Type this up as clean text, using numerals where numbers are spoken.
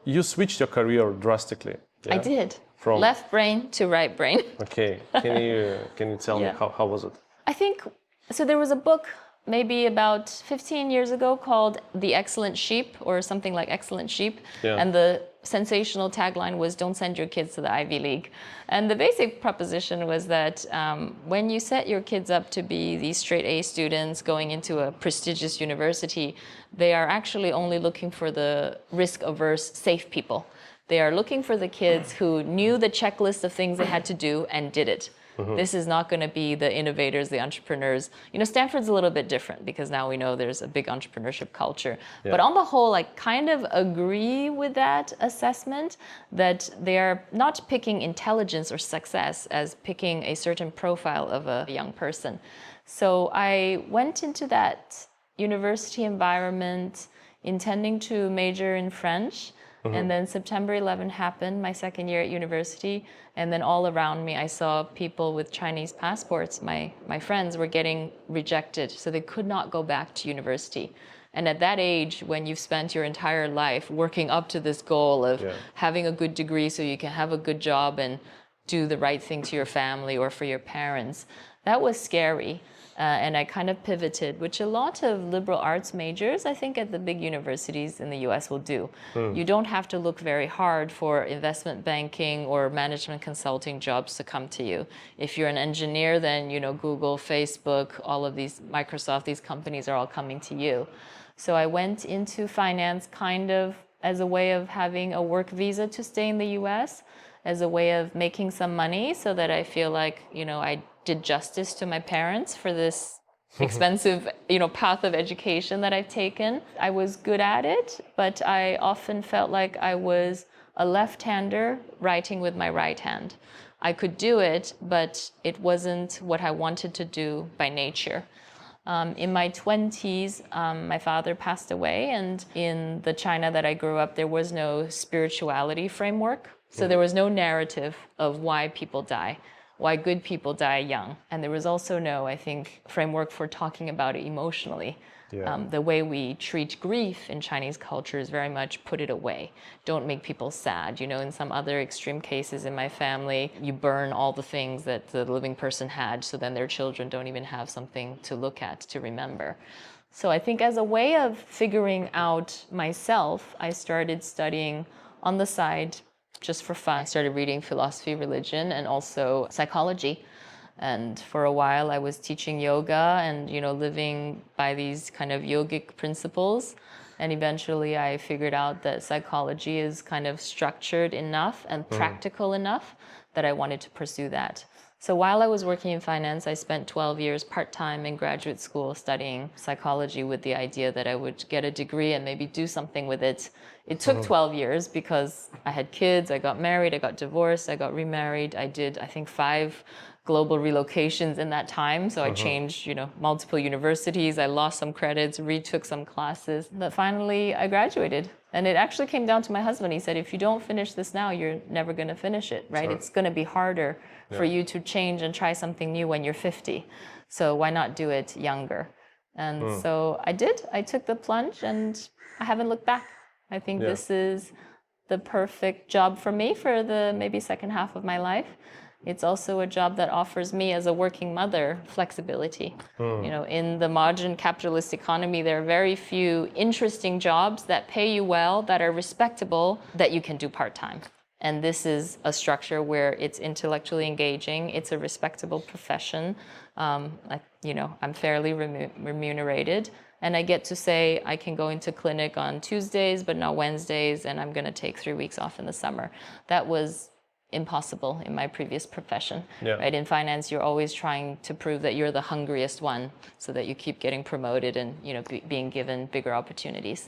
You switched your career drastically. I did. From left brain to right brain. Okay. Can you tell me how was it? I think so. There was a book maybe about 15 years ago called The Excellent Sheep or something like Excellent Sheep. Yeah. And the sensational tagline was "Don't send your kids to the Ivy League." And the basic proposition was that when you set your kids up to be these straight A students going into a prestigious university, they are actually only looking for the risk-averse, safe people. They are looking for the kids who knew the checklist of things they had to do and did it. Mm-hmm. This is not going to be the innovators, the entrepreneurs. You know, Stanford's a little bit different because now we know there's a big entrepreneurship culture. Yeah. But on the whole, I kind of agree with that assessment that they are not picking intelligence or success as picking a certain profile of a young person. So I went into that university environment intending to major in French. Mm-hmm. And then September 11 happened, my second year at university. And then all around me, I saw people with Chinese passports. My friends were getting rejected, so they could not go back to university. And at that age, when you've spent your entire life working up to this goal of having a good degree so you can have a good job and do the right thing to your family or for your parents, that was scary. And I kind of pivoted, which a lot of liberal arts majors, I think, at the big universities in the US will do. You don't have to look very hard for investment banking or management consulting jobs to come to you. If you're an engineer, then, you know, Google, Facebook, all of these, Microsoft, these companies are all coming to you. So I went into finance kind of as a way of having a work visa to stay in the US, as a way of making some money so that I feel like, you know, I did justice to my parents for this expensive, you know, path of education that I've taken. I was good at it, but I often felt like I was a left-hander writing with my right hand. I could do it, but it wasn't what I wanted to do by nature. In my 20s, my father passed away, and in the China that I grew up, there was no spirituality framework. So there was no narrative of why people die, why good people die young. And there was also no, I think, framework for talking about it emotionally. Yeah. The way we treat grief in Chinese culture is very much put it away. Don't make people sad. You know, in some other extreme cases in my family, you burn all the things that the living person had, so then their children don't even have something to look at, to remember. So I think as a way of figuring out myself, I started studying on the side just for fun. I started reading philosophy, religion, and also psychology. And for a while I was teaching yoga and, you know, living by these kind of yogic principles. And eventually I figured out that psychology is kind of structured enough and practical enough that I wanted to pursue that. So while I was working in finance, I spent 12 years part-time in graduate school studying psychology with the idea that I would get a degree and maybe do something with it. It took 12 years because I had kids, I got married, I got divorced, I got remarried. I did, I think, 5 global relocations in that time. So I changed, you know, multiple universities. I lost some credits, retook some classes. But finally, I graduated. And it actually came down to my husband. He said, if you don't finish this now, you're never going to finish it, right? Sure. It's going to be harder for you to change and try something new when you're 50. So why not do it younger? And so I did. I took the plunge and I haven't looked back. I think this is the perfect job for me for the maybe second half of my life. It's also a job that offers me as a working mother flexibility. You know, in the modern capitalist economy, there are very few interesting jobs that pay you well, that are respectable, that you can do part-time. And this is a structure where it's intellectually engaging. It's a respectable profession. You know, I'm fairly remunerated. And I get to say I can go into clinic on Tuesdays, but not Wednesdays, and I'm going to take 3 weeks off in the summer. That was impossible in my previous profession. Right? In finance, you're always trying to prove that you're the hungriest one so that you keep getting promoted and, you know, being given bigger opportunities.